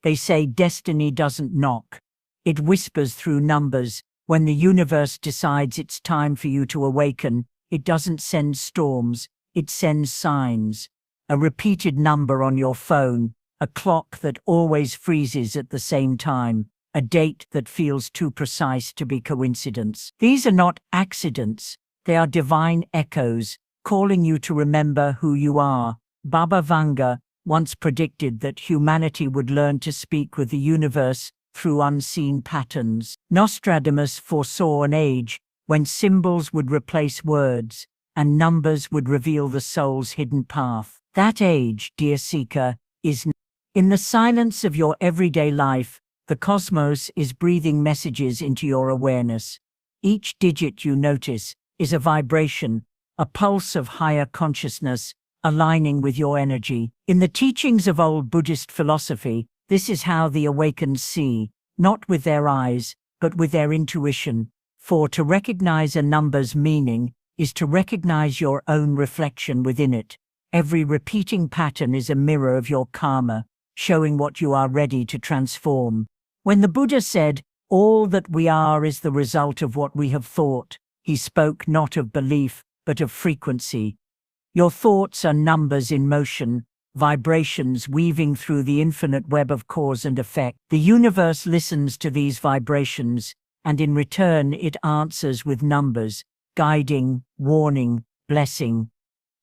They say destiny doesn't knock. It whispers through numbers. When the universe decides it's time for you to awaken, it doesn't send storms, it sends signs. A repeated number on your phone, a clock that always freezes at the same time, a date that feels too precise to be coincidence. These are not accidents, they are divine echoes, calling you to remember who you are. Baba Vanga once predicted that humanity would learn to speak with the universe through unseen patterns. Nostradamus foresaw an age when symbols would replace words and numbers would reveal the soul's hidden path. That age, dear seeker, is now. In the silence of your everyday life, the cosmos is breathing messages into your awareness. Each digit you notice is a vibration, a pulse of higher consciousness, aligning with your energy. In the teachings of old Buddhist philosophy, this is how the awakened see, not with their eyes, but with their intuition. For to recognize a number's meaning is to recognize your own reflection within it. Every repeating pattern is a mirror of your karma, showing what you are ready to transform. When the Buddha said, "All that we are is the result of what we have thought," he spoke not of belief, but of frequency. Your thoughts are numbers in motion, vibrations weaving through the infinite web of cause and effect. The universe listens to these vibrations, and in return it answers with numbers, guiding, warning, blessing.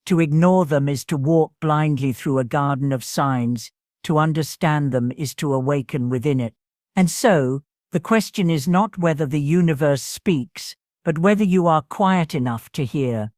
To ignore them is to walk blindly through a garden of signs. To understand them is to awaken within it. And so, the question is not whether the universe speaks, but whether you are quiet enough to hear.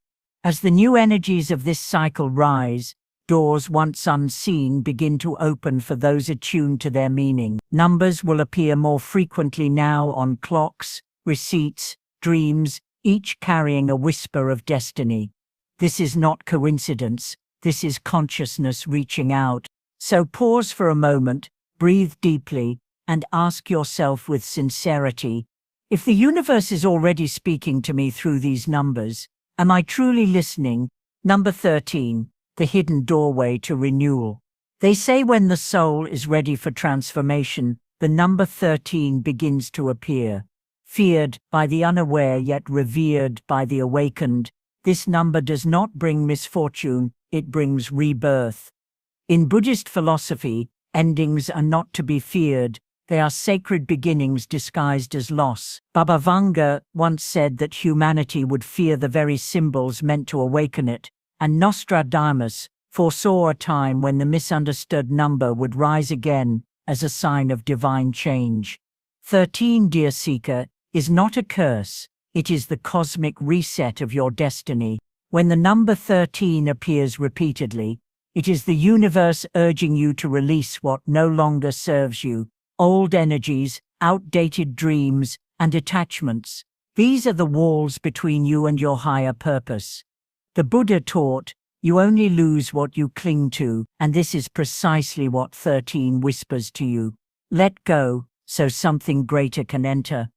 As the new energies of this cycle rise, doors once unseen begin to open for those attuned to their meaning. Numbers will appear more frequently now on clocks, receipts, dreams, each carrying a whisper of destiny. This is not coincidence, this is consciousness reaching out. So pause for a moment, breathe deeply, and ask yourself with sincerity, if the universe is already speaking to me through these numbers, am I truly listening? Number 13, the hidden doorway to renewal. They say when the soul is ready for transformation, the number 13 begins to appear. Feared by the unaware yet revered by the awakened, this number does not bring misfortune, it brings rebirth. In Buddhist philosophy, endings are not to be feared, they are sacred beginnings disguised as loss. Baba Vanga once said that humanity would fear the very symbols meant to awaken it, and Nostradamus foresaw a time when the misunderstood number would rise again as a sign of divine change. 13, dear seeker, is not a curse, it is the cosmic reset of your destiny. When the number 13 appears repeatedly, it is the universe urging you to release what no longer serves you, old energies, outdated dreams, and attachments. These are the walls between you and your higher purpose. The Buddha taught, you only lose what you cling to, and this is precisely what 13 whispers to you. Let go, so something greater can enter.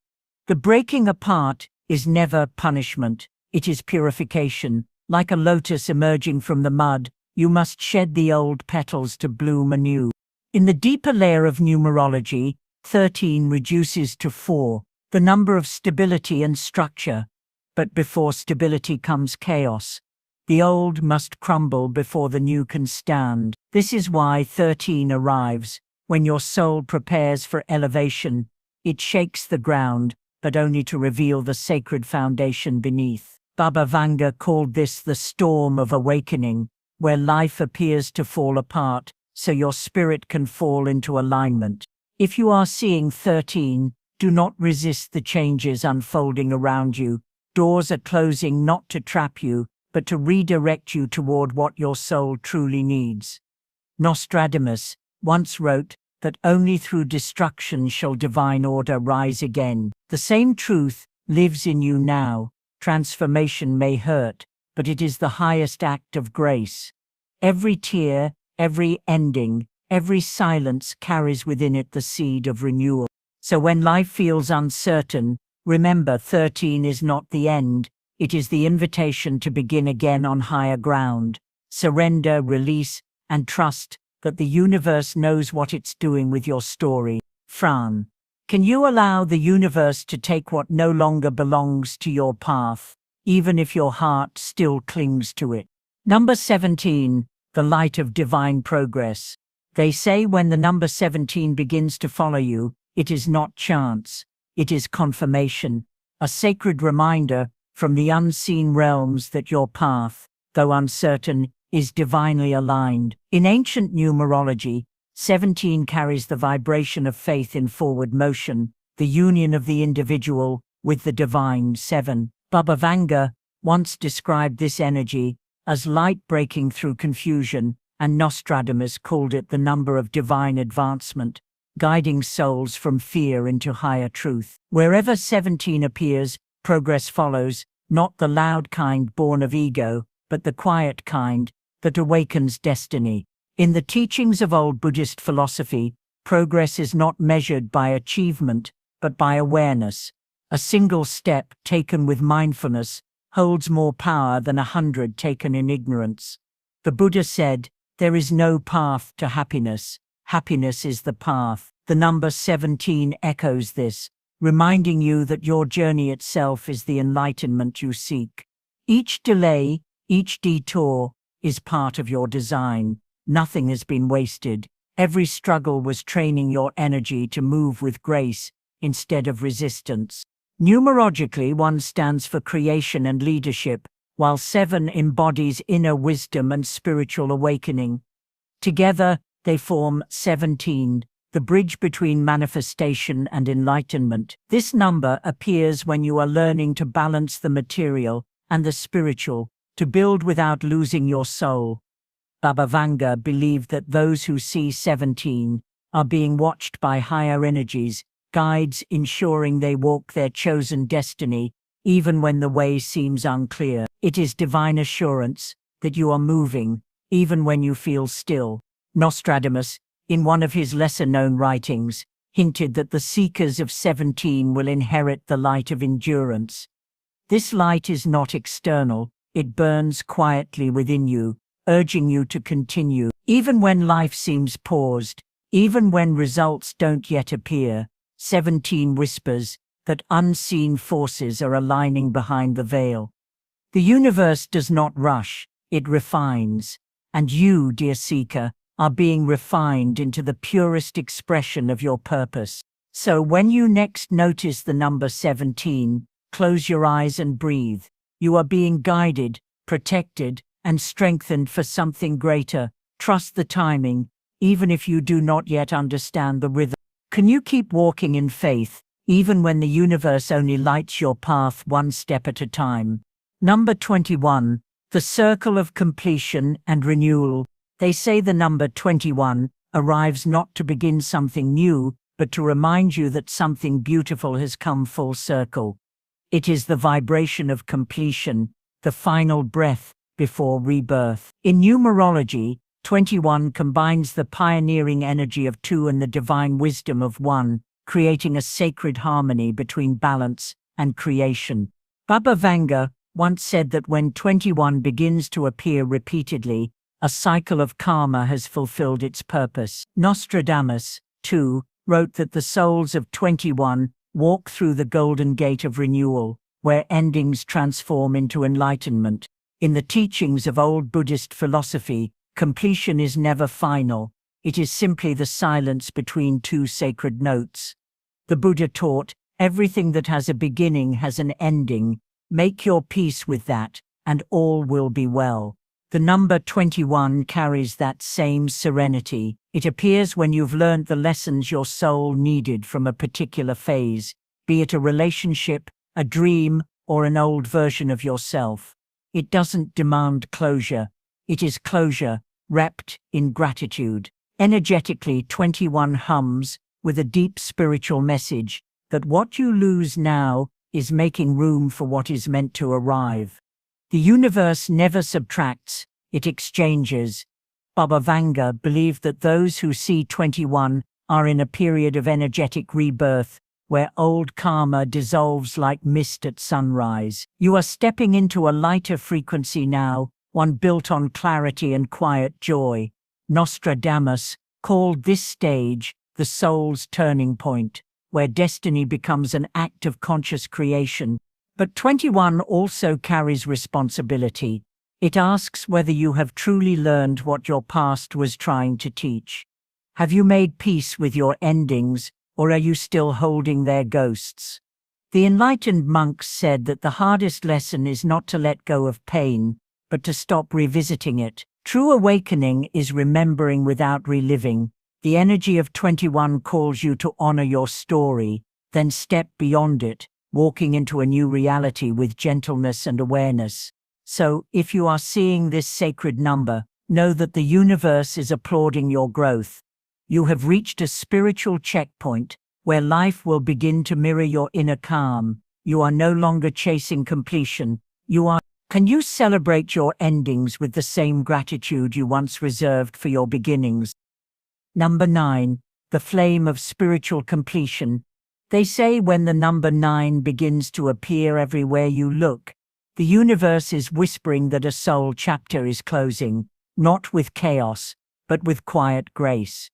The breaking apart is never punishment, it is purification. Like a lotus emerging from the mud, you must shed the old petals to bloom anew. In the deeper layer of numerology, 13 reduces to 4, the number of stability and structure. But before stability comes chaos. The old must crumble before the new can stand. This is why 13 arrives. When your soul prepares for elevation, it shakes the ground, but only to reveal the sacred foundation beneath. Baba Vanga called this the storm of awakening, where life appears to fall apart, so your spirit can fall into alignment. If you are seeing 13, do not resist the changes unfolding around you. Doors are closing not to trap you, but to redirect you toward what your soul truly needs. Nostradamus once wrote that only through destruction shall divine order rise again. The same truth lives in you now. Transformation may hurt, but it is the highest act of grace. Every tear, every ending, every silence carries within it the seed of renewal. So when life feels uncertain, remember 13 is not the end, it is the invitation to begin again on higher ground. Surrender, release, and trust that the universe knows what it's doing with your story. Fran. Can you allow the universe to take what no longer belongs to your path, even if your heart still clings to it? Number 17. The light of divine progress. They say when the number 17 begins to follow you, it is not chance, it is confirmation, a sacred reminder from the unseen realms that your path, though uncertain, is divinely aligned. In ancient numerology, 17 carries the vibration of faith in forward motion, the union of the individual with the divine. 7. Baba Vanga once described this energy as light breaking through confusion, and Nostradamus called it the number of divine advancement, guiding souls from fear into higher truth. Wherever 17 appears, progress follows, not the loud kind born of ego, but the quiet kind that awakens destiny. In the teachings of old Buddhist philosophy, progress is not measured by achievement, but by awareness. A single step taken with mindfulness holds more power than 100 taken in ignorance. The Buddha said, "There is no path to happiness. Happiness is the path." The number 17 echoes this, reminding you that your journey itself is the enlightenment you seek. Each delay, each detour, is part of your design. Nothing has been wasted. Every struggle was training your energy to move with grace instead of resistance. Numerologically, 1 stands for creation and leadership, while 7 embodies inner wisdom and spiritual awakening. Together, they form 17, the bridge between manifestation and enlightenment. This number appears when you are learning to balance the material and the spiritual, to build without losing your soul. Baba Vanga believed that those who see 17 are being watched by higher energies, guides ensuring they walk their chosen destiny, even when the way seems unclear. It is divine assurance that you are moving, even when you feel still. Nostradamus, in one of his lesser-known writings, hinted that the seekers of 17 will inherit the light of endurance. This light is not external, it burns quietly within you, urging you to continue. Even when life seems paused, even when results don't yet appear, 17 whispers that unseen forces are aligning behind the veil. The universe does not rush, it refines. And you, dear seeker, are being refined into the purest expression of your purpose. So when you next notice the number 17, close your eyes and breathe. You are being guided, protected, and strengthened for something greater. Trust the timing, even if you do not yet understand the rhythm. Can you keep walking in faith, even when the universe only lights your path 1 step at a time? Number 21. The circle of completion and renewal. They say the number 21 arrives not to begin something new, but to remind you that something beautiful has come full circle. It is the vibration of completion, the final breath before rebirth. In numerology, 21 combines the pioneering energy of 2 and the divine wisdom of 1, creating a sacred harmony between balance and creation. Baba Vanga once said that when 21 begins to appear repeatedly, a cycle of karma has fulfilled its purpose. Nostradamus, too, wrote that the souls of 21 walk through the golden gate of renewal, where endings transform into enlightenment. In the teachings of old Buddhist philosophy, completion is never final. It is simply the silence between 2 sacred notes. The Buddha taught, everything that has a beginning has an ending. Make your peace with that, and all will be well. The number 21 carries that same serenity. It appears when you've learned the lessons your soul needed from a particular phase, be it a relationship, a dream, or an old version of yourself. It doesn't demand closure. It is closure, wrapped in gratitude. Energetically, 21 hums with a deep spiritual message that what you lose now is making room for what is meant to arrive. The universe never subtracts, it exchanges. Baba Vanga believed that those who see 21 are in a period of energetic rebirth, where old karma dissolves like mist at sunrise. You are stepping into a lighter frequency now, one built on clarity and quiet joy. Nostradamus called this stage the soul's turning point, where destiny becomes an act of conscious creation. But 21 also carries responsibility. It asks whether you have truly learned what your past was trying to teach. Have you made peace with your endings, or are you still holding their ghosts? The enlightened monks said that the hardest lesson is not to let go of pain, but to stop revisiting it. True awakening is remembering without reliving. The energy of 21 calls you to honor your story, then step beyond it, walking into a new reality with gentleness and awareness. So, if you are seeing this sacred number, know that the universe is applauding your growth. You have reached a spiritual checkpoint where life will begin to mirror your inner calm. You are no longer chasing completion. Can you celebrate your endings with the same gratitude you once reserved for your beginnings? Number 9. The flame of spiritual completion. They say when the number 9 begins to appear everywhere you look, the universe is whispering that a soul chapter is closing, not with chaos, but with quiet grace.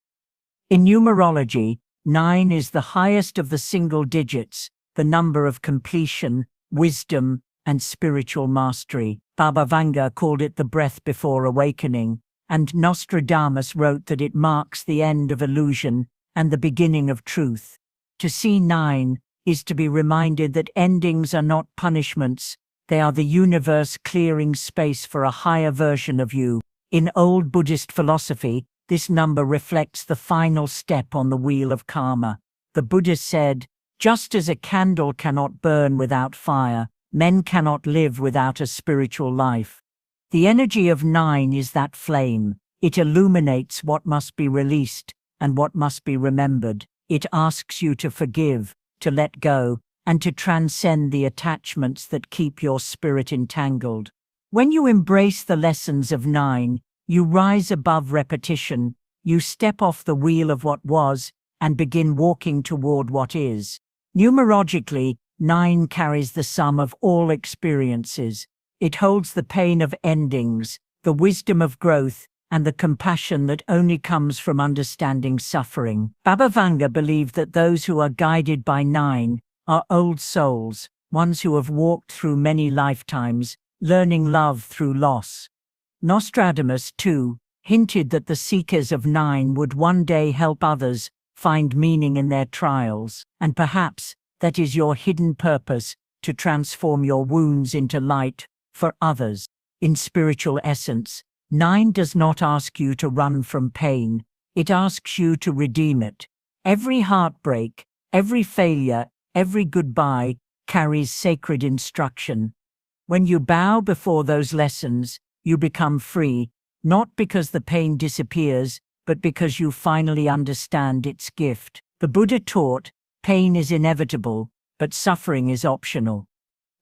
In numerology, 9 is the highest of the single digits, the number of completion, wisdom, and spiritual mastery. Baba Vanga called it the breath before awakening, and Nostradamus wrote that it marks the end of illusion and the beginning of truth. To see 9 is to be reminded that endings are not punishments, they are the universe clearing space for a higher version of you. In old Buddhist philosophy, this number reflects the final step on the wheel of karma. The Buddha said, "Just as a candle cannot burn without fire, men cannot live without a spiritual life." The energy of 9 is that flame. It illuminates what must be released and what must be remembered. It asks you to forgive, to let go, and to transcend the attachments that keep your spirit entangled. When you embrace the lessons of 9, you rise above repetition, you step off the wheel of what was, and begin walking toward what is. Numerologically, 9 carries the sum of all experiences. It holds the pain of endings, the wisdom of growth, and the compassion that only comes from understanding suffering. Baba Vanga believed that those who are guided by 9 are old souls, ones who have walked through many lifetimes, learning love through loss. Nostradamus, too, hinted that the seekers of 9 would one day help others find meaning in their trials, and perhaps that is your hidden purpose, to transform your wounds into light for others. In spiritual essence, 9 does not ask you to run from pain, it asks you to redeem it. Every heartbreak, every failure, every goodbye carries sacred instruction. When you bow before those lessons, you become free, not because the pain disappears, but because you finally understand its gift. The Buddha taught, pain is inevitable, but suffering is optional.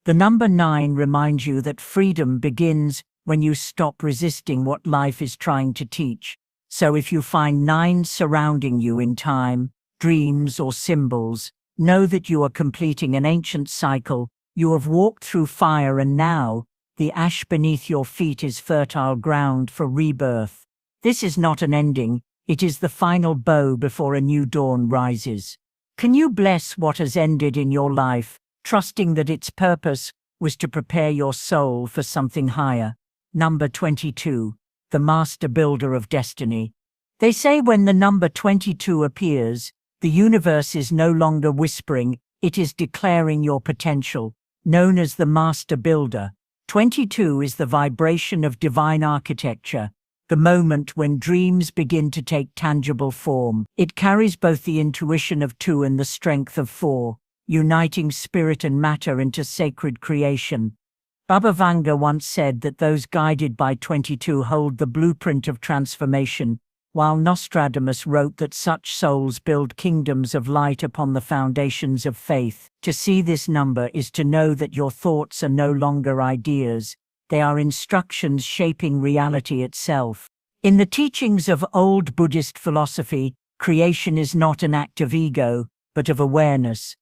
The number 9 reminds you that freedom begins when you stop resisting what life is trying to teach. So if you find 9 surrounding you in time, dreams, or symbols, know that you are completing an ancient cycle. You have walked through fire, and now, the ash beneath your feet is fertile ground for rebirth. This is not an ending, it is the final bow before a new dawn rises. Can you bless what has ended in your life, trusting that its purpose was to prepare your soul for something higher? Number 22. The Master Builder of Destiny. They say when the number 22 appears, the universe is no longer whispering, it is declaring your potential. Known as the Master Builder, 22 is the vibration of divine architecture, the moment when dreams begin to take tangible form. It carries both the intuition of 2 and the strength of 4, uniting spirit and matter into sacred creation. Baba Vanga once said that those guided by 22 hold the blueprint of transformation, while Nostradamus wrote that such souls build kingdoms of light upon the foundations of faith. To see this number is to know that your thoughts are no longer ideas, they are instructions shaping reality itself. In the teachings of old Buddhist philosophy, creation is not an act of ego, but of awareness.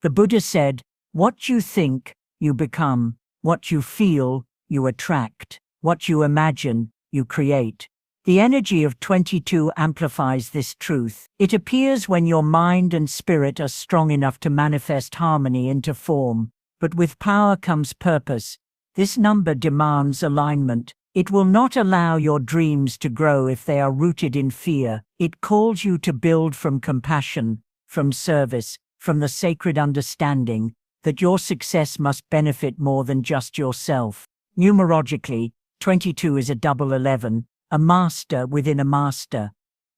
The Buddha said, "What you think, you become. What you feel, you attract. What you imagine, you create." The energy of 22 amplifies this truth. It appears when your mind and spirit are strong enough to manifest harmony into form. But with power comes purpose. This number demands alignment. It will not allow your dreams to grow if they are rooted in fear. It calls you to build from compassion, from service, from the sacred understanding that your success must benefit more than just yourself. Numerologically, 22 is a double 11, a master within a master.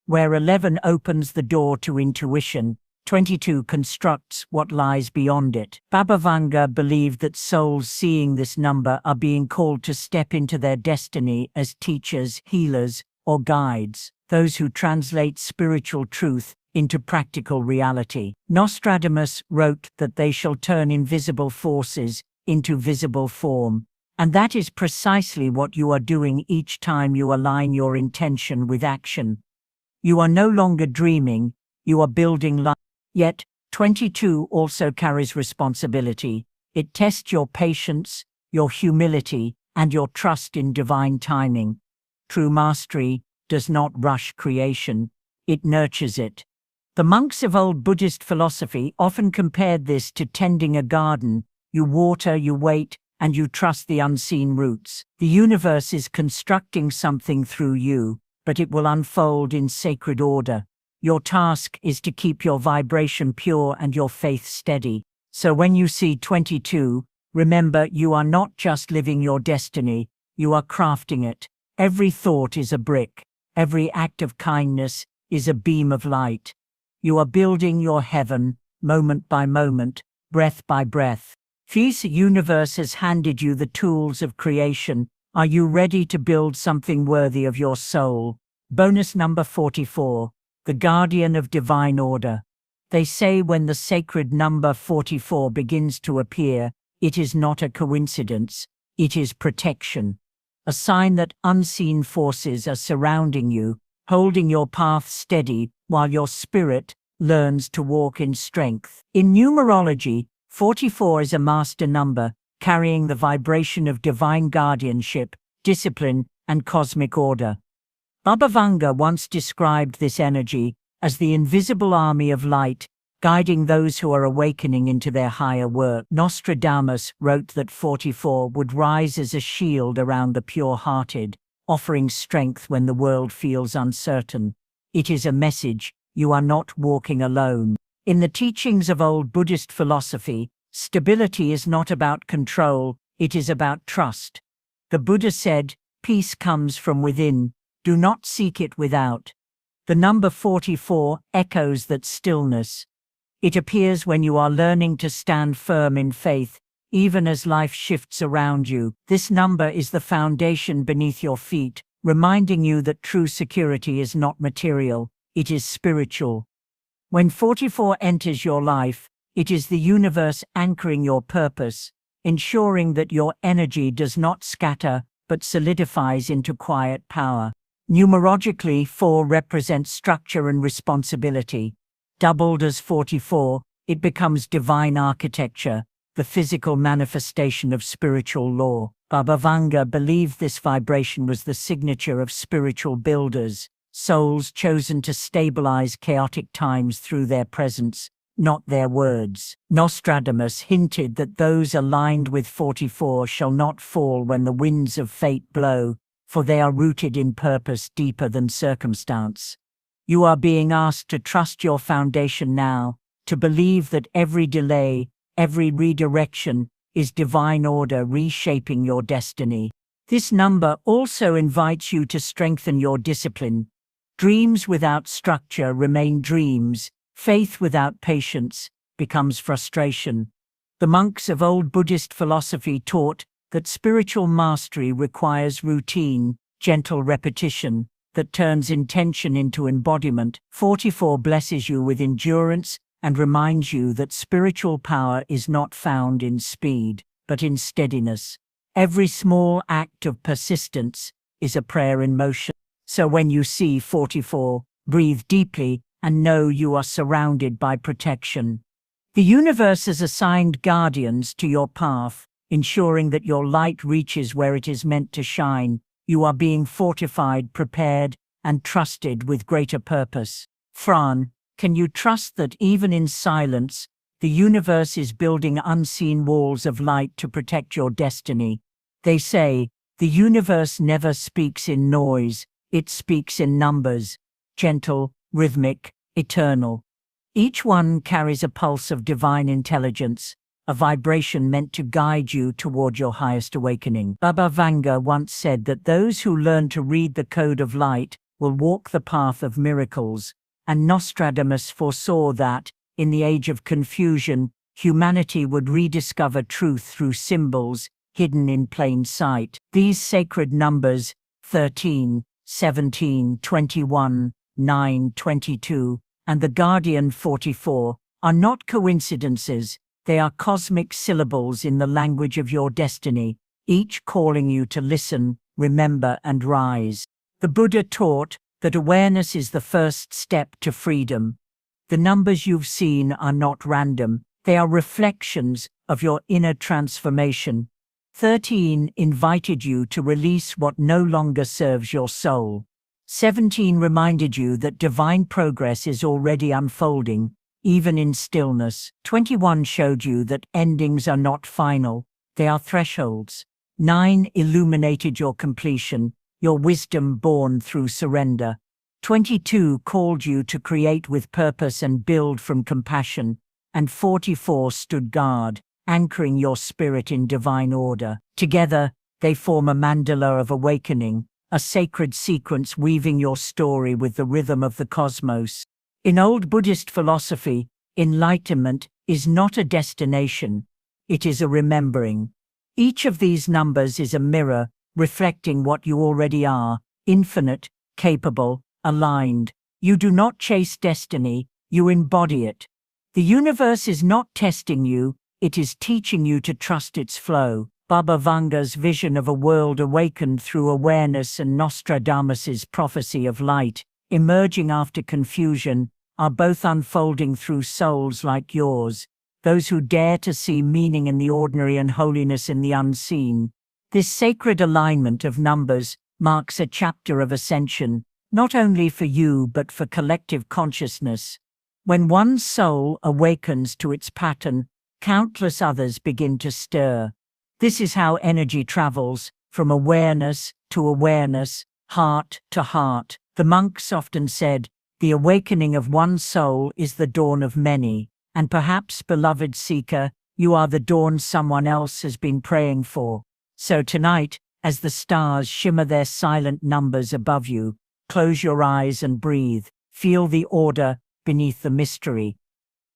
Where 11 opens the door to intuition, 22 constructs what lies beyond it. Baba Vanga believed that souls seeing this number are being called to step into their destiny as teachers, healers, or guides, those who translate spiritual truth into practical reality. Nostradamus wrote that they shall turn invisible forces into visible form, and that is precisely what you are doing each time you align your intention with action. You are no longer dreaming, you are building life. Yet, 22 also carries responsibility. It tests your patience, your humility, and your trust in divine timing. True mastery does not rush creation, it nurtures it. The monks of old Buddhist philosophy often compared this to tending a garden. You water, you wait, and you trust the unseen roots. The universe is constructing something through you, but it will unfold in sacred order. Your task is to keep your vibration pure and your faith steady. So when you see 22, remember you are not just living your destiny, you are crafting it. Every thought is a brick. Every act of kindness is a beam of light. You are building your heaven, moment by moment, breath by breath. This universe has handed you the tools of creation. Are you ready to build something worthy of your soul? Bonus number 44. The guardian of divine order. They say when the sacred number 44 begins to appear, it is not a coincidence, it is protection. A sign that unseen forces are surrounding you, holding your path steady while your spirit learns to walk in strength. In numerology, 44 is a master number, carrying the vibration of divine guardianship, discipline, and cosmic order. Baba Vanga once described this energy as the invisible army of light, guiding those who are awakening into their higher work. Nostradamus wrote that 44 would rise as a shield around the pure-hearted, offering strength when the world feels uncertain. It is a message: you are not walking alone. In the teachings of old Buddhist philosophy, stability is not about control, it is about trust. The Buddha said, "Peace comes from within. Do not seek it without." The number 44 echoes that stillness. It appears when you are learning to stand firm in faith, even as life shifts around you. This number is the foundation beneath your feet, reminding you that true security is not material, it is spiritual. When 44 enters your life, it is the universe anchoring your purpose, ensuring that your energy does not scatter but solidifies into quiet power. Numerologically, 4 represents structure and responsibility. Doubled as 44, it becomes divine architecture, the physical manifestation of spiritual law. Baba Vanga believed this vibration was the signature of spiritual builders, souls chosen to stabilize chaotic times through their presence, not their words. Nostradamus hinted that those aligned with 44 shall not fall when the winds of fate blow, for they are rooted in purpose deeper than circumstance. You are being asked to trust your foundation now, to believe that every delay, every redirection, is divine order reshaping your destiny. This number also invites you to strengthen your discipline. Dreams without structure remain dreams. Faith without patience becomes frustration. The monks of old Buddhist philosophy taught that spiritual mastery requires routine, gentle repetition, that turns intention into embodiment. 44 blesses you with endurance and reminds you that spiritual power is not found in speed, but in steadiness. Every small act of persistence is a prayer in motion. So when you see 44, breathe deeply and know you are surrounded by protection. The universe has assigned guardians to your path, ensuring that your light reaches where it is meant to shine. You are being fortified, prepared, and trusted with greater purpose. Fran, can you trust that even in silence, the universe is building unseen walls of light to protect your destiny? They say, the universe never speaks in noise, it speaks in numbers, gentle, rhythmic, eternal. Each one carries a pulse of divine intelligence, a vibration meant to guide you toward your highest awakening. Baba Vanga once said that those who learn to read the code of light will walk the path of miracles, and Nostradamus foresaw that, in the age of confusion, humanity would rediscover truth through symbols hidden in plain sight. These sacred numbers, 13, 17, 21, 9, 22, and the Guardian 44, are not coincidences. They are cosmic syllables in the language of your destiny, each calling you to listen, remember, and rise. The Buddha taught that awareness is the first step to freedom. The numbers you've seen are not random, they are reflections of your inner transformation. 13 invited you to release what no longer serves your soul. 17 reminded you that divine progress is already unfolding, even in stillness. 21 showed you that endings are not final, they are thresholds. 9 illuminated your completion, your wisdom born through surrender. 22 called you to create with purpose and build from compassion, and 44 stood guard, anchoring your spirit in divine order. Together, they form a mandala of awakening, a sacred sequence weaving your story with the rhythm of the cosmos. In old Buddhist philosophy, enlightenment is not a destination, it is a remembering. Each of these numbers is a mirror, reflecting what you already are: infinite, capable, aligned. You do not chase destiny, you embody it. The universe is not testing you, it is teaching you to trust its flow. Baba Vanga's vision of a world awakened through awareness and Nostradamus's prophecy of light, emerging after confusion, are both unfolding through souls like yours, those who dare to see meaning in the ordinary and holiness in the unseen. This sacred alignment of numbers marks a chapter of ascension, not only for you but for collective consciousness. When one soul awakens to its pattern, countless others begin to stir. This is how energy travels, from awareness to awareness, heart to heart. The monks often said, "The awakening of one soul is the dawn of many," and perhaps, beloved seeker, you are the dawn someone else has been praying for. So tonight, as the stars shimmer their silent numbers above you, close your eyes and breathe. Feel the order beneath the mystery.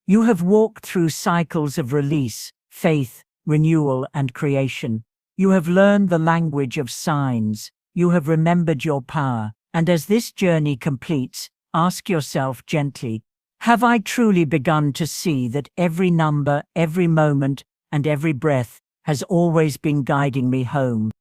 You have walked through cycles of release, faith, renewal, and creation. You have learned the language of signs. You have remembered your power. And as this journey completes, ask yourself gently, have I truly begun to see that every number, every moment, and every breath has always been guiding me home?